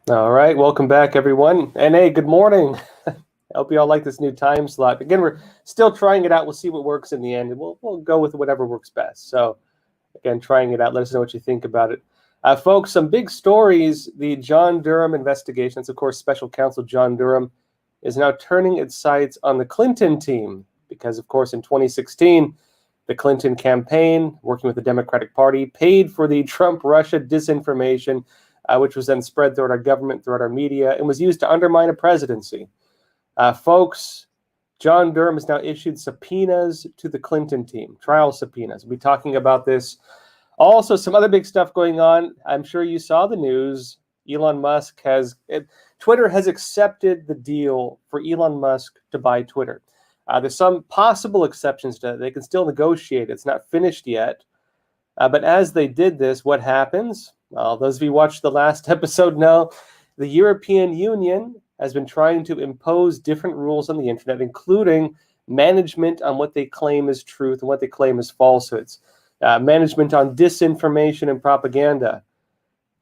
All right, welcome back, everyone. And hey, good morning. I hope you all like this new time slot. Again, we're still trying it out. We'll see what works in the end, and we'll go with whatever works best. So, again, trying it out. Let us know what you think about it. Folks, some big stories. The John Durham investigation. That's, of course, special counsel John Durham is now turning its sights on the Clinton team because, of course, in 2016, the Clinton campaign, working with the Democratic Party, paid for the Trump-Russia disinformation, which was then spread throughout our government, throughout our media, and was used to undermine a presidency. Folks, John Durham has now issued subpoenas to the Clinton team, trial subpoenas. We'll be talking about this. Also, some other big stuff going on. I'm sure you saw the news. Twitter has accepted the deal for Elon Musk to buy Twitter. There's some possible exceptions to that. They can still negotiate. It's not finished yet. But as they did this, what happens? Well, those of you who watched the last episode know the European Union has been trying to impose different rules on the internet, including management on what they claim is truth and what they claim is falsehoods, management on disinformation and propaganda.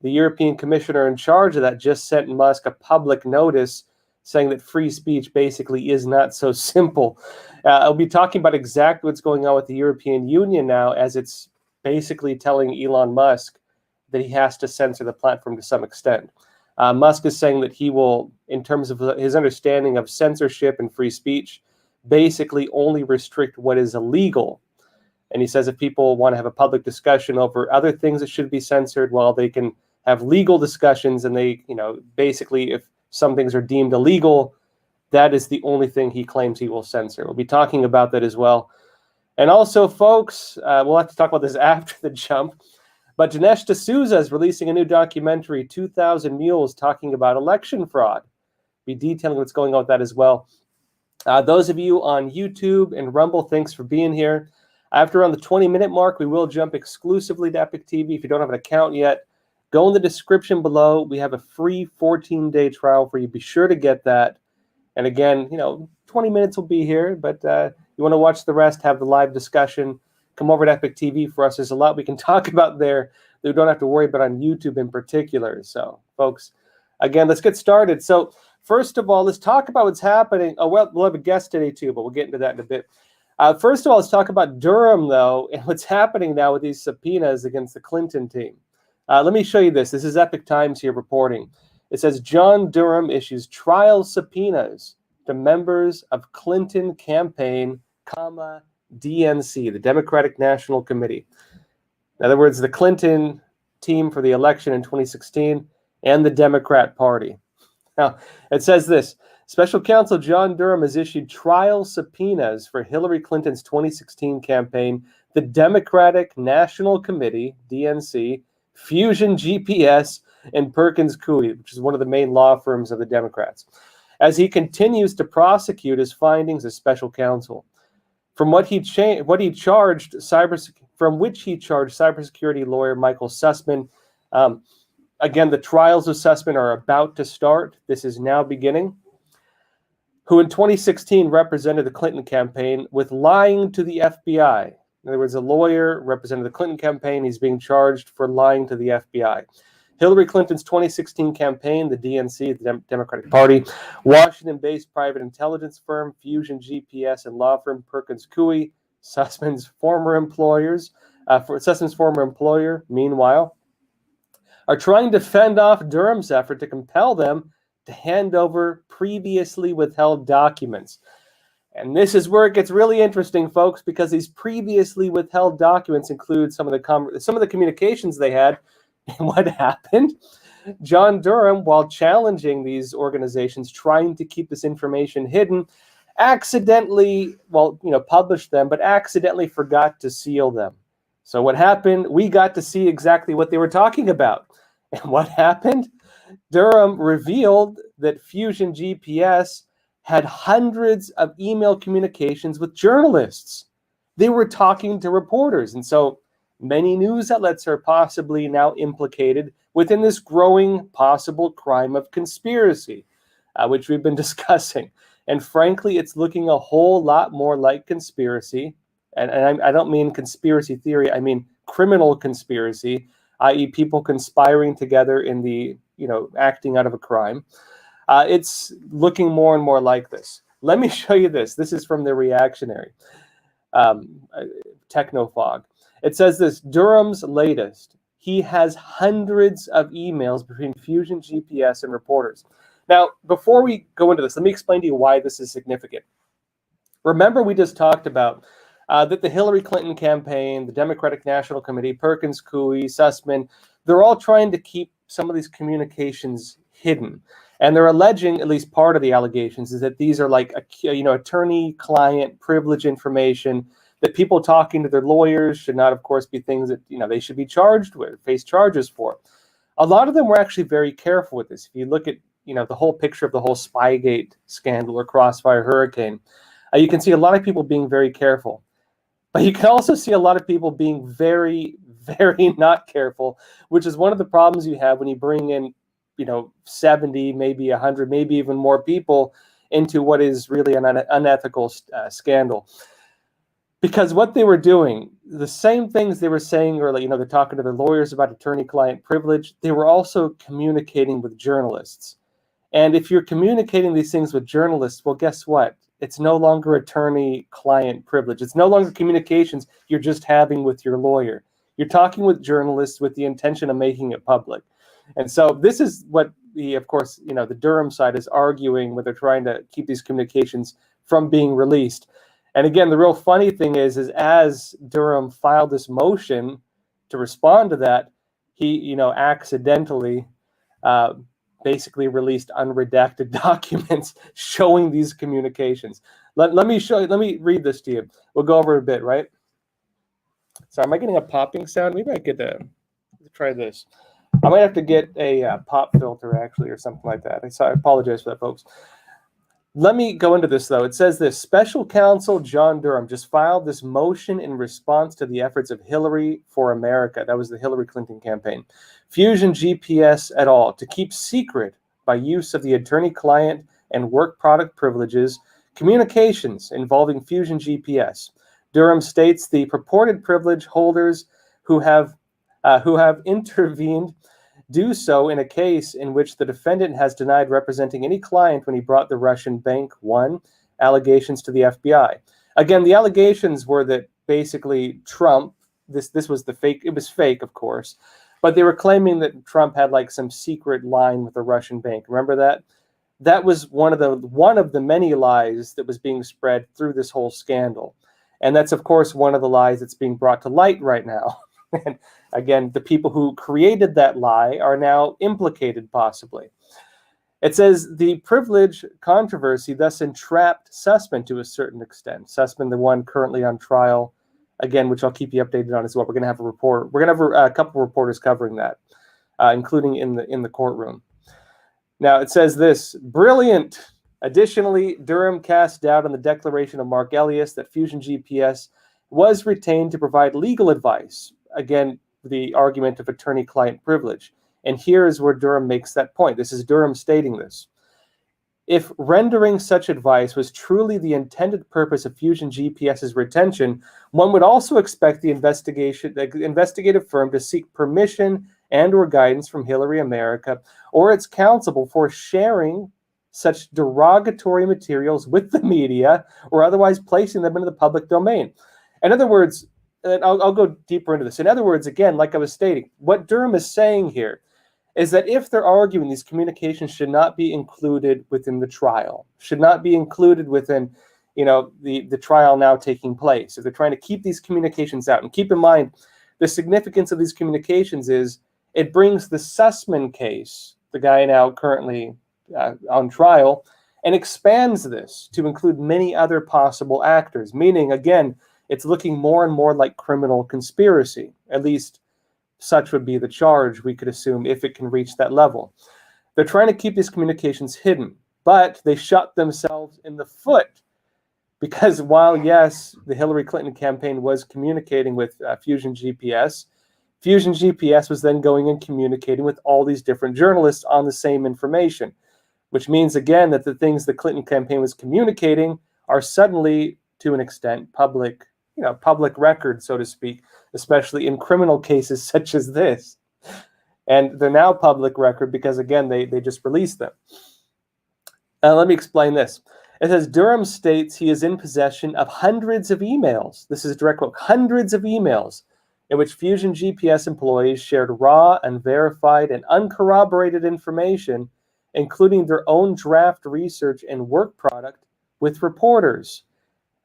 The European commissioner in charge of that just sent Musk a public notice saying that free speech basically is not so simple. I'll be talking about exactly what's going on with the European Union now, as it's basically telling Elon Musk that he has to censor the platform to some extent. Musk is saying that he will, in terms of his understanding of censorship and free speech, basically only restrict what is illegal. And he says if people want to have a public discussion over other things that should be censored, well, they can have legal discussions, and they, basically if some things are deemed illegal, that is the only thing he claims he will censor. We'll be talking about that as well. And also, folks, we'll have to talk about this after the jump, but Dinesh D'Souza is releasing a new documentary, 2,000 Mules, talking about election fraud. Be detailing what's going on with that as well. Those of you on YouTube and Rumble, thanks for being here. After around the 20-minute mark, we will jump exclusively to Epic TV. If you don't have an account yet, go in the description below. We have a free 14-day trial for you. Be sure to get that. And again, 20 minutes will be here, but you want to watch the rest, have the live discussion, come over to Epic TV for us. There's a lot we can talk about there that we don't have to worry about on YouTube in particular. So, folks, again, let's get started. So, first of all, let's talk about what's happening. Oh, well, we'll have a guest today, too, but we'll get into that in a bit. First of all, let's talk about Durham, though, and what's happening now with these subpoenas against the Clinton team. Let me show you this. This is Epic Times here reporting. It says John Durham issues trial subpoenas to members of Clinton campaign, DNC, the Democratic National Committee. In other words, the Clinton team for the election in 2016 and the Democrat Party. Now, it says this. Special counsel John Durham has issued trial subpoenas for Hillary Clinton's 2016 campaign, the Democratic National Committee, DNC, Fusion GPS, and Perkins Coie, which is one of the main law firms of the Democrats, as he continues to prosecute his findings as special counsel. From which he charged cybersecurity lawyer Michael Sussman. Again, the trials of Sussman are about to start. This is now beginning. Who in 2016 represented the Clinton campaign with lying to the FBI. In other words, a lawyer represented the Clinton campaign. He's being charged for lying to the FBI. Hillary Clinton's 2016 campaign, the DNC, the Democratic Party, Washington-based private intelligence firm, Fusion GPS, and law firm Perkins Coie, Sussman's former employer, meanwhile, are trying to fend off Durham's effort to compel them to hand over previously withheld documents. And this is where it gets really interesting, folks, because these previously withheld documents include some of the communications they had. And what happened? John Durham, while challenging these organizations, trying to keep this information hidden, accidentally, published them, but accidentally forgot to seal them. So what happened? We got to see exactly what they were talking about. And what happened? Durham revealed that Fusion GPS had hundreds of email communications with journalists. They were talking to reporters. And so many news outlets are possibly now implicated within this growing possible crime of conspiracy, which we've been discussing. And frankly, it's looking a whole lot more like conspiracy. And I don't mean conspiracy theory. I mean criminal conspiracy, i.e. people conspiring together in the acting out of a crime. It's looking more and more like this. Let me show you this. This is from the Reactionary, Technofog. It says this: Durham's latest. He has hundreds of emails between Fusion GPS and reporters. Now, before we go into this, let me explain to you why this is significant. Remember, we just talked about that the Hillary Clinton campaign, the Democratic National Committee, Perkins Coie, Sussman, they're all trying to keep some of these communications hidden. And they're alleging, at least part of the allegations, is that these are like attorney-client privilege information, that people talking to their lawyers should not, of course, be things that they should be charged with, face charges for. A lot of them were actually very careful with this. If you look at the whole picture of the whole Spygate scandal or Crossfire Hurricane, you can see a lot of people being very careful. But you can also see a lot of people being very, very not careful, which is one of the problems you have when you bring in 70, maybe 100, maybe even more people into what is really an unethical scandal. Because what they were doing, the same things they were saying earlier, they're talking to their lawyers about attorney-client privilege, they were also communicating with journalists. And if you're communicating these things with journalists, well, guess what? It's no longer attorney-client privilege. It's no longer communications you're just having with your lawyer. You're talking with journalists with the intention of making it public. And so this is what of course, the Durham side is arguing when they're trying to keep these communications from being released. And again, the real funny thing is as Durham filed this motion to respond to that, he, accidentally basically released unredacted documents showing these communications. Let me read this to you. We'll go over a bit, right? Sorry, am I getting a popping sound? Maybe I could try this. I might have to get a pop filter, actually, or something like that. I apologize for that, folks. Let me go into this, though. It says this: Special Counsel John Durham just filed this motion in response to the efforts of Hillary for America. That was the Hillary Clinton campaign. Fusion GPS et al. To keep secret, by use of the attorney-client and work product privileges, communications involving Fusion GPS. Durham states the purported privilege holders who have intervened do so in a case in which the defendant has denied representing any client when he brought the Russian Bank 1 allegations to the FBI. Again, the allegations were that basically Trump, this was the fake, it was fake, of course, but they were claiming that Trump had like some secret line with the Russian bank. Remember that? That was one of the many lies that was being spread through this whole scandal. And that's, of course, one of the lies that's being brought to light right now. And again, the people who created that lie are now implicated, possibly. It says the privilege controversy thus entrapped Sussman to a certain extent. Sussman, the one currently on trial, again, which I'll keep you updated on as well. We're going to have a report. We're going to have a couple of reporters covering that, including in the courtroom. Now it says this: brilliant. Additionally, Durham cast doubt on the declaration of Mark Elias that Fusion GPS was retained to provide legal advice. Again, the argument of attorney-client privilege. And here is where Durham makes that point. This is Durham stating this. If rendering such advice was truly the intended purpose of Fusion GPS's retention, one would also expect the investigative firm to seek permission and or guidance from Hillary America or its counsel before sharing such derogatory materials with the media or otherwise placing them into the public domain. In other words, and I'll go deeper into this. In other words, again, like I was stating, what Durham is saying here is that if they're arguing these communications should not be included within the trial, should not be included within, the trial now taking place, if they're trying to keep these communications out, and keep in mind, the significance of these communications is it brings the Sussman case, the guy now currently on trial, and expands this to include many other possible actors, meaning, again, it's looking more and more like criminal conspiracy. At least such would be the charge, we could assume, if it can reach that level. They're trying to keep these communications hidden, but they shot themselves in the foot because while, yes, the Hillary Clinton campaign was communicating with Fusion GPS was then going and communicating with all these different journalists on the same information, which means, again, that the things the Clinton campaign was communicating are suddenly, to an extent, public record, so to speak, especially in criminal cases such as this. And they're now public record because, again, they just released them. Let me explain this. It says Durham states he is in possession of hundreds of emails. This is a direct quote, hundreds of emails in which Fusion GPS employees shared raw, unverified, and uncorroborated information, including their own draft research and work product with reporters.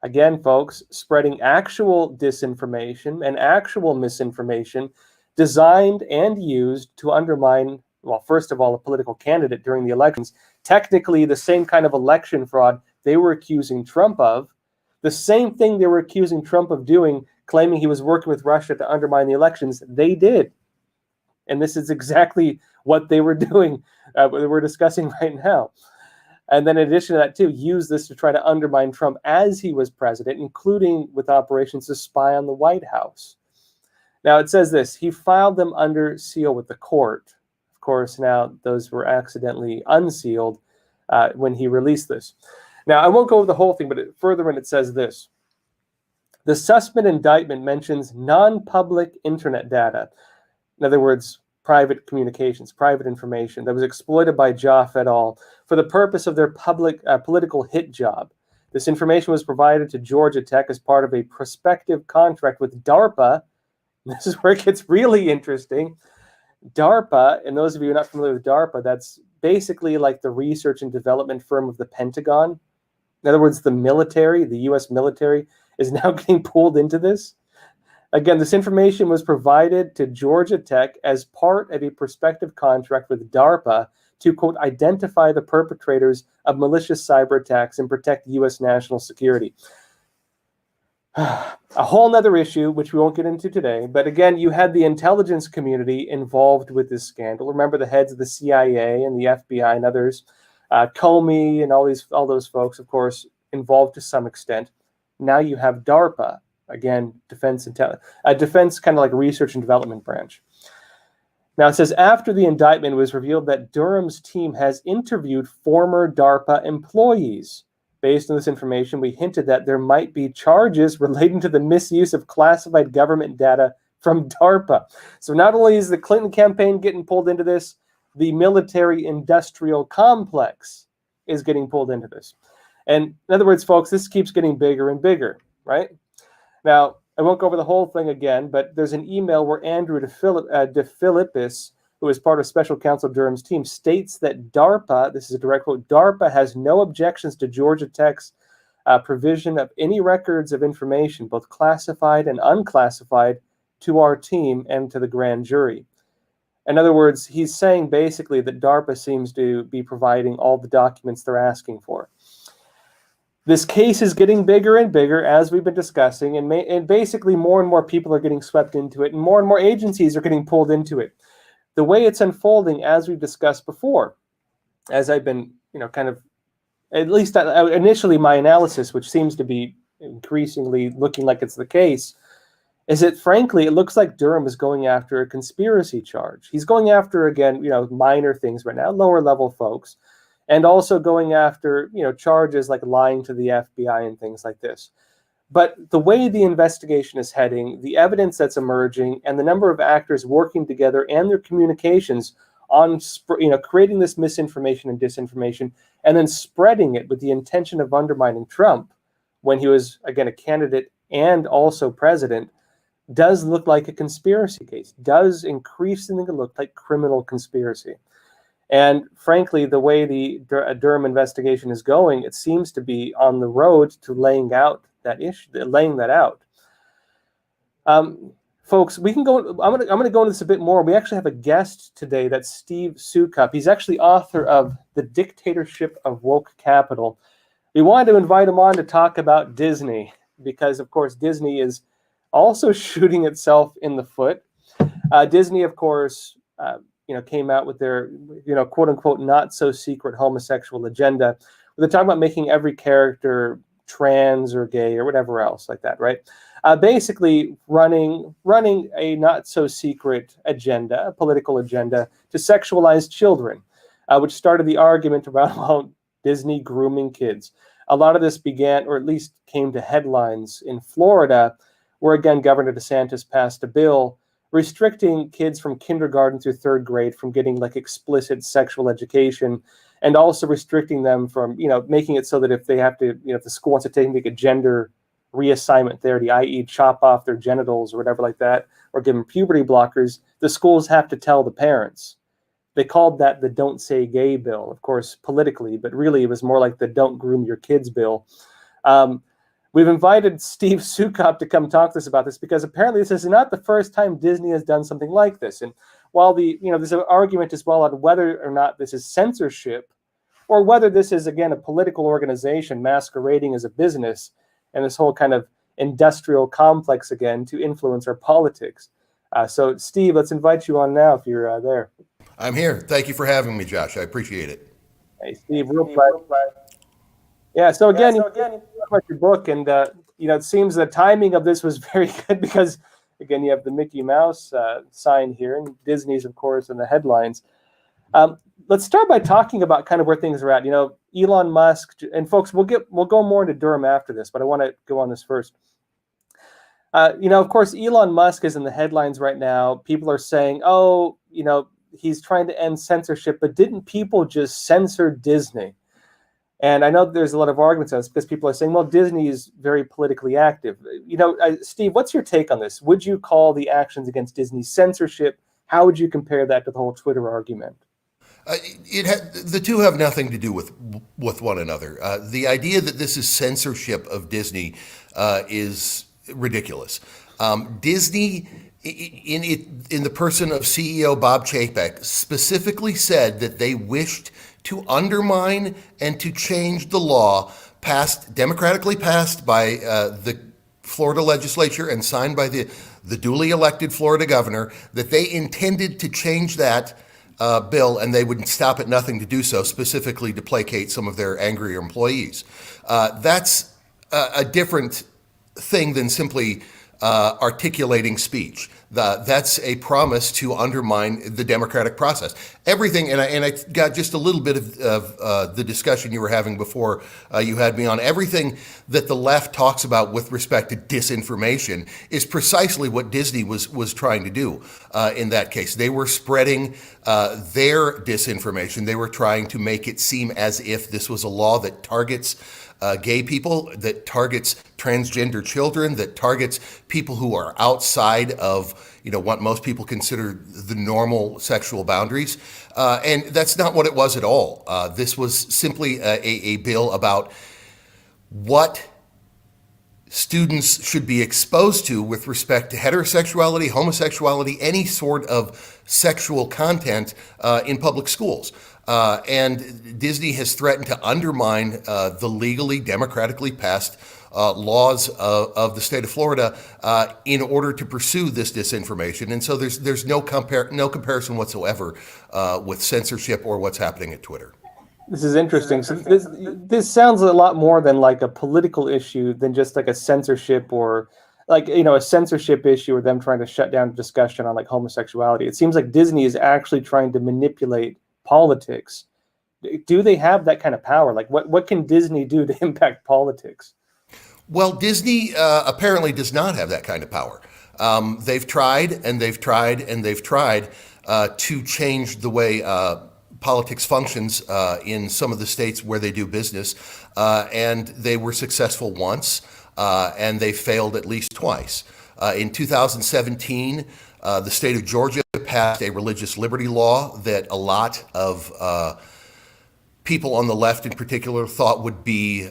Again, folks, spreading actual disinformation and actual misinformation designed and used to undermine, well, first of all, a political candidate during the elections. Technically, the same kind of election fraud they were accusing Trump of, the same thing they were accusing Trump of doing, claiming he was working with Russia to undermine the elections, they did. And this is exactly what they were doing, what we're discussing right now. And then in addition to that, too, use this to try to undermine Trump as he was president, including with operations to spy on the White House. Now, it says this, he filed them under seal with the court. Of course, now those were accidentally unsealed when he released this. Now, I won't go over the whole thing, but further in it says this. The suspect indictment mentions non-public internet data. In other words, private communications, private information that was exploited by Joff et al. For the purpose of their political hit job. This information was provided to Georgia Tech as part of a prospective contract with DARPA. This is where it gets really interesting. DARPA, and those of you who are not familiar with DARPA, that's basically like the research and development firm of the Pentagon. In other words, the military, the U.S. military, is now getting pulled into this. Again, this information was provided to Georgia Tech as part of a prospective contract with DARPA to, quote, identify the perpetrators of malicious cyber attacks and protect U.S. national security. A whole nother issue, which we won't get into today. But again, you had the intelligence community involved with this scandal. Remember the heads of the CIA and the FBI and others, Comey and all those folks, of course, involved to some extent. Now you have DARPA, again, defense kind of like research and development branch. Now it says, after the indictment was revealed that Durham's team has interviewed former DARPA employees. Based on this information, we hinted that there might be charges relating to the misuse of classified government data from DARPA. So not only is the Clinton campaign getting pulled into this, the military-industrial complex is getting pulled into this. And in other words, folks, this keeps getting bigger and bigger, right? Now, I won't go over the whole thing again, but there's an email where Andrew DeFilippis, who is part of Special Counsel Durham's team, states that DARPA, this is a direct quote, DARPA has no objections to Georgia Tech's provision of any records of information, both classified and unclassified, to our team and to the grand jury. In other words, he's saying basically that DARPA seems to be providing all the documents they're asking for. This case is getting bigger and bigger, as we've been discussing, and basically more and more people are getting swept into it, and more agencies are getting pulled into it. The way it's unfolding, as we've discussed before, as I've been, kind of, at least initially my analysis, which seems to be increasingly looking like it's the case, is that, frankly, it looks like Durham is going after a conspiracy charge. He's going after, again, minor things right now, lower-level folks, and also going after, charges like lying to the FBI and things like this. But the way the investigation is heading, the evidence that's emerging, and the number of actors working together and their communications on, creating this misinformation and disinformation, and then spreading it with the intention of undermining Trump when he was, again, a candidate and also president, does look like a conspiracy case, does increasingly look like criminal conspiracy. And frankly, the way the Durham investigation is going, it seems to be on the road to laying out that issue, laying that out. Folks, we can go. I'm going to go into this a bit more. We actually have a guest today. That's Steve Soukup. He's actually author of The Dictatorship of Woke Capital. We wanted to invite him on to talk about Disney because, of course, Disney is also shooting itself in the foot. Disney, of course, came out with their, quote unquote, not so secret homosexual agenda. They're talking about making every character trans or gay or whatever else like that, right? Basically running a not so secret agenda, a political agenda to sexualize children, which started the argument around Disney grooming kids. A lot of this began, or at least came to headlines in Florida, where again, Governor DeSantis passed a bill restricting kids from kindergarten through third grade from getting like explicit sexual education, and also restricting them from, making it so that if they have to, if the school wants to make a gender reassignment therapy, i.e. chop off their genitals or whatever like that, or give them puberty blockers, the schools have to tell the parents. They called that the Don't Say Gay bill, of course, politically, but really it was more like the Don't Groom Your Kids bill. We've invited Steve Soukup to come talk to us about this because apparently this is not the first time Disney has done something like this. And while there's an argument as well on whether or not this is censorship or whether this is, again, a political organization masquerading as a business and this whole kind of industrial complex again to influence our politics. So, Steve, let's invite you on now if you're there. I'm here. Thank you for having me, Josh. I appreciate it. Hey, Steve, real glad. Yeah, so again, you talk about your book, and it seems the timing of this was very good because, again, you have the Mickey Mouse sign here, and Disney's, of course, in the headlines. Let's start by talking about kind of where things are at. Elon Musk, and folks, we'll go more into Durham after this, but I want to go on this first. Of course, Elon Musk is in the headlines right now. People are saying, he's trying to end censorship, but didn't people just censor Disney? And I know there's a lot of arguments on this because people are saying, well, Disney is very politically active. Steve, what's your take on this? Would you call the actions against Disney censorship? How would you compare that to the whole Twitter argument? The two have nothing to do with one another. The idea that this is censorship of Disney is ridiculous. Disney, in the person of CEO Bob Chapek, specifically said that they wished to undermine and to change the law democratically passed by the Florida legislature and signed by the duly elected Florida governor, that they intended to change that bill, and they would stop at nothing to do so, specifically to placate some of their angrier employees. That's a different thing than simply articulating speech. That's a promise to undermine the democratic process. Everything, and I got just a little bit of the discussion you were having before you had me on. Everything that the left talks about with respect to disinformation is precisely what Disney was trying to do in that case. They were spreading their disinformation. They were trying to make it seem as if this was a law that targets gay people, that targets transgender children, that targets people who are outside of what most people consider the normal sexual boundaries. And that's not what it was at all. This was simply a bill about what students should be exposed to with respect to heterosexuality, homosexuality, any sort of sexual content in public schools. And Disney has threatened to undermine the legally, democratically passed laws of the state of Florida in order to pursue this disinformation. And so there's no comparison whatsoever with censorship or what's happening at Twitter. This is interesting. So this sounds a lot more than like a political issue than just like a censorship or like, a censorship issue or them trying to shut down discussion on like homosexuality. It seems like Disney is actually trying to manipulate politics. Do they have that kind of power? Like what can Disney do to impact politics? Well, Disney apparently does not have that kind of power. They've tried and they've tried and they've tried to change the way politics functions in some of the states where they do business. And they were successful once and they failed at least twice. In 2017, the state of Georgia passed a religious liberty law that a lot of people on the left in particular thought would be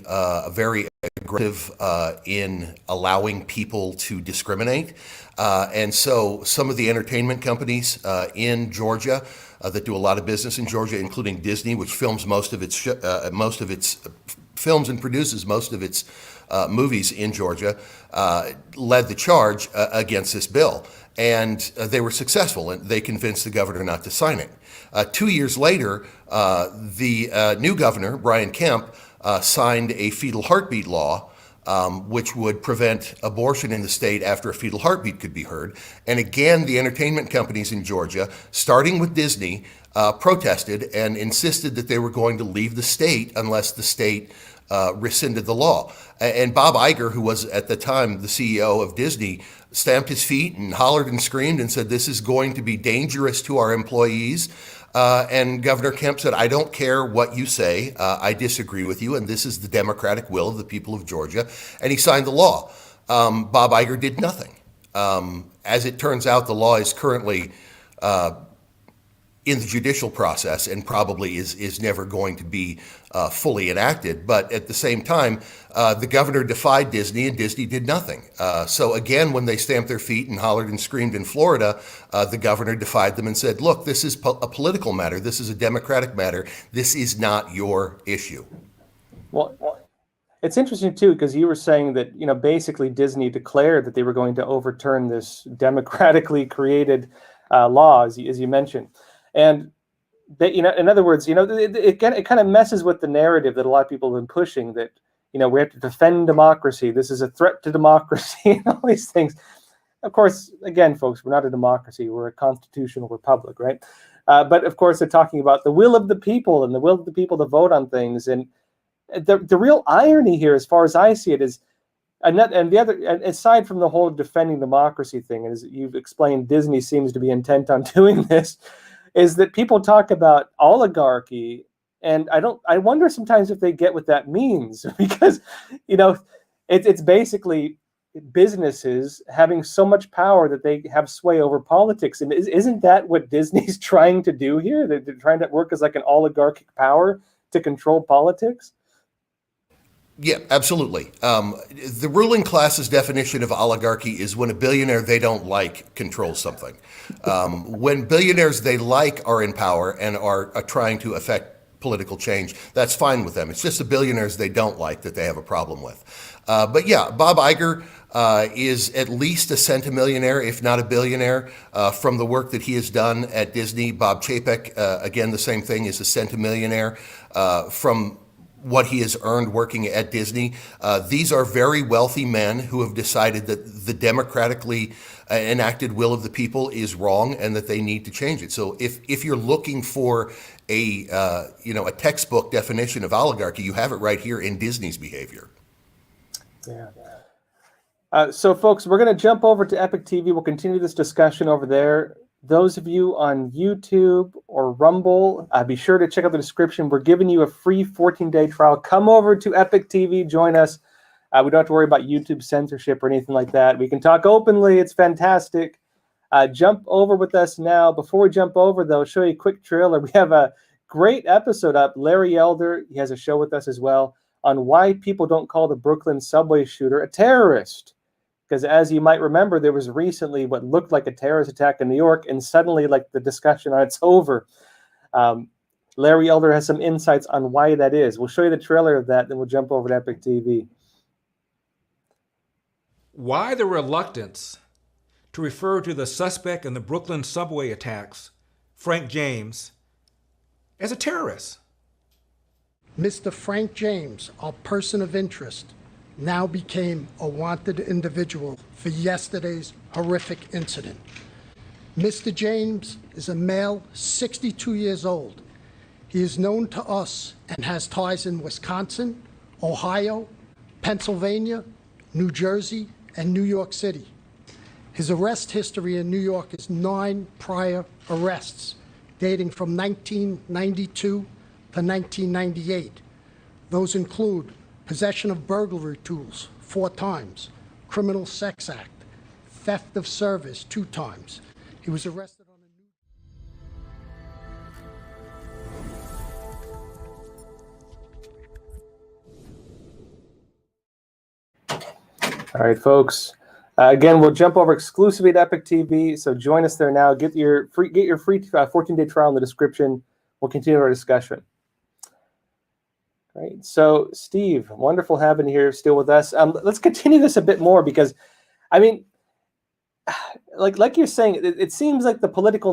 very aggressive in allowing people to discriminate. And so some of the entertainment companies in Georgia that do a lot of business in Georgia, including Disney, which films most of its films and produces most of its movies in Georgia, led the charge against this bill. And they were successful, and they convinced the governor not to sign it. 2 years later, the new governor, Brian Kemp, signed a fetal heartbeat law which would prevent abortion in the state after a fetal heartbeat could be heard. And again, the entertainment companies in Georgia, starting with Disney, protested and insisted that they were going to leave the state unless the state rescinded the law. And Bob Iger, who was at the time the CEO of Disney, stamped his feet and hollered and screamed and said, "This is going to be dangerous to our employees." And Governor Kemp said, "I don't care what you say. I disagree with you, and this is the democratic will of the people of Georgia." And he signed the law. Bob Iger did nothing. As it turns out, the law is currently in the judicial process and probably is never going to be fully enacted. But at the same time, the governor defied Disney and Disney did nothing. So again, when they stamped their feet and hollered and screamed in Florida, the governor defied them and said, "Look, this is a political matter. This is a democratic matter. This is not your issue." Well, it's interesting too, because you were saying that, basically Disney declared that they were going to overturn this democratically created law, as you mentioned. And that, in other words, it kind of messes with the narrative that a lot of people have been pushing, that, we have to defend democracy. This is a threat to democracy and all these things. Of course, again, folks, we're not a democracy. We're a constitutional republic, right? But of course, they're talking about the will of the people and the will of the people to vote on things. And the real irony here, as far as I see it, is, and the other, aside from the whole defending democracy thing, and as you've explained, Disney seems to be intent on doing this, is that people talk about oligarchy, and I wonder sometimes if they get what that means, because it's basically businesses having so much power that they have sway over politics. And isn't that what Disney's trying to do here? They're trying to work as like an oligarchic power to control politics. Yeah, absolutely. The ruling class's definition of oligarchy is when a billionaire they don't like controls something. When billionaires they like are in power and are trying to affect political change, that's fine with them. It's just the billionaires they don't like that they have a problem with. But yeah, Bob Iger is at least a centimillionaire, if not a billionaire, from the work that he has done at Disney. Bob Chapek, again, the same thing, is a centimillionaire from what he has earned working at Disney. These are very wealthy men who have decided that the democratically enacted will of the people is wrong and that they need to change it. So if you're looking for a textbook definition of oligarchy, you have it right here in Disney's behavior. Yeah. So folks, we're going to jump over to Epic TV. We'll continue this discussion over there. Those of you on YouTube or Rumble, be sure to check out the description. We're giving you a free 14-day trial. Come over to Epic TV, join us. We don't have to worry about YouTube censorship or anything like that. We can talk openly. It's fantastic. Jump over with us now. Before we jump over, though, I'll show you a quick trailer. We have a great episode up. Larry Elder, he has a show with us as well, on why people don't call the Brooklyn subway shooter a terrorist. Because as you might remember, there was recently what looked like a terrorist attack in New York, and suddenly, like, the discussion on it's over. Larry Elder has some insights on why that is. We'll show you the trailer of that, then we'll jump over to Epic TV. Why the reluctance to refer to the suspect in the Brooklyn subway attacks, Frank James, as a terrorist? Mr. Frank James, our person of interest, now became a wanted individual for yesterday's horrific incident. Mr. James is a male, 62 years old. He is known to us and has ties in Wisconsin, Ohio, Pennsylvania, New Jersey, and New York City. His arrest history in New York is 9 prior arrests, dating from 1992 to 1998. Those include possession of burglary tools 4 times, criminal sex act, theft of service 2 times. He was arrested on All right, folks. Again, we'll jump over exclusively to Epic TV, so join us there now. Get your free 14-day trial in the description. We'll continue our discussion. Right. So, Steve, wonderful having you here still with us. Let's continue this a bit more because, I mean, like you're saying, it seems like the political